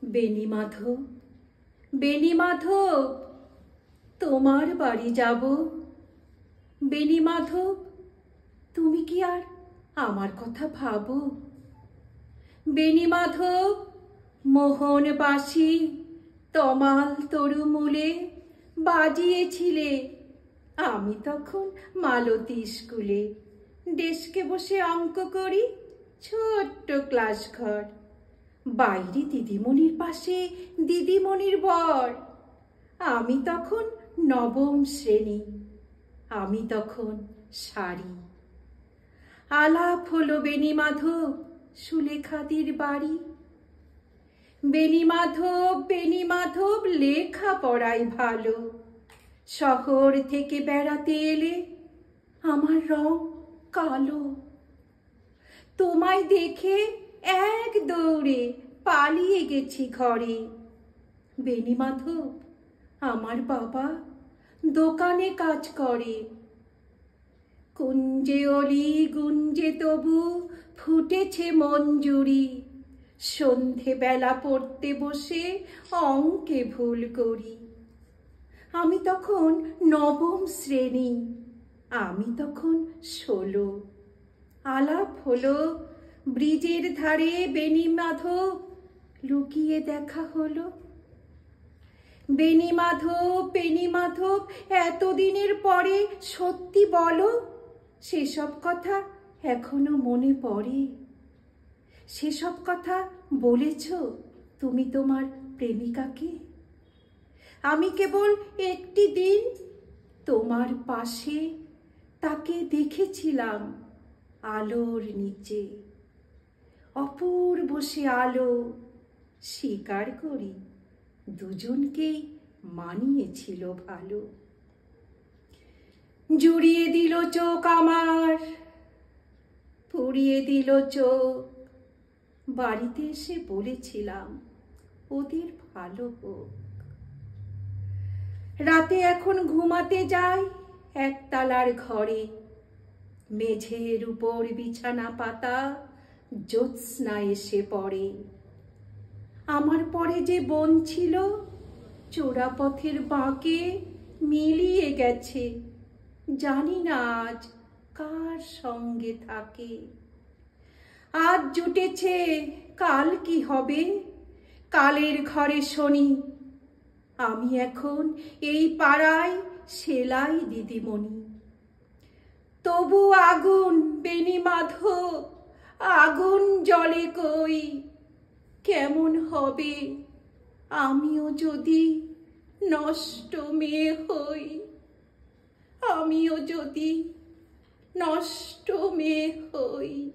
বেণী মাধব, বেণী মাধব, তোমার বাড়ি যাব। বেণী মাধব, তুমি কি আর আমার কথা ভাবো? বেণী মাধব, মোহন বাঁশি তমাল তরুমূলে বাজিয়েছিলে। আমি তখন মালতী স্কুলে ডেস্কে বসে অঙ্ক করি, ছোট্ট ক্লাস ঘর। বাইরে দিদিমণির পাশে দিদিমণির বর। আমি তখন নবম শ্রেণী, আমি তখন শাড়ি। আলাপ হলো বেণী মাধব সুলেখাদির বাড়ি। বেণী মাধব, বেণী মাধব, লেখা পড়াই ভালো। শহর থেকে বেড়াতে এলে আমার রং কালো। তোমায় দেখে এক দৌড়ে পালিয়ে গেছি ঘরে। বেণী মাধব, আমার বাবা দোকানে কাজ করে। কুঞ্জে অলি গুঞ্জে তবু ফুটেছে মঞ্জুরি। সন্ধেবেলা পড়তে বসে অঙ্কে ভুল করি। আমি তখন নবম শ্রেণী, আমি তখন 16। আলাপ হলো ব্রিজের ধারে, বেণী মাধব লুকিয়ে দেখা হলো। বেণী মাধব, বেণী মাধব, এতদিনের পরে সত্যি বলো, সেসব কথা এখনো মনে পড়ে? সেসব কথা বলেছ তুমি তোমার প্রেমিকাকে? আমি কেবল একটি দিন তোমার পাশে তাকে দেখেছিলাম আলোর নিচে। অপূর্ব সে আলো, স্বীকার করি দুজনকেই মানিয়েছিল ভালো। জুড়িয়ে দিল চোখ আমার, পুড়িয়ে দিল চোখ। বাড়িতে এসে বলেছিলাম ওদের ভালো হোক। রাতে এখন ঘুমাতে যাই একতলার ঘরে। মেঝের উপর বিছানা পাতা, জ্যোৎস্না এসে পড়ে। আমার পরে যে বোন ছিল চোরাপথের বাঁকে মিলিয়ে গেছে। জানি না আজ কার সঙ্গে থাকে। আজ জুটেছে, কাল কি হবে? কালের ঘরে শনি। আমি এখন এই পাড়ায় সেলাই দিদিমণি। তবু আগুন বেণী মাধব, আগুন জ্বলে কই। কেমন হবে আমিও যদি নষ্ট মেয়ে হই? আমিও যদি নষ্ট মেয়ে হই।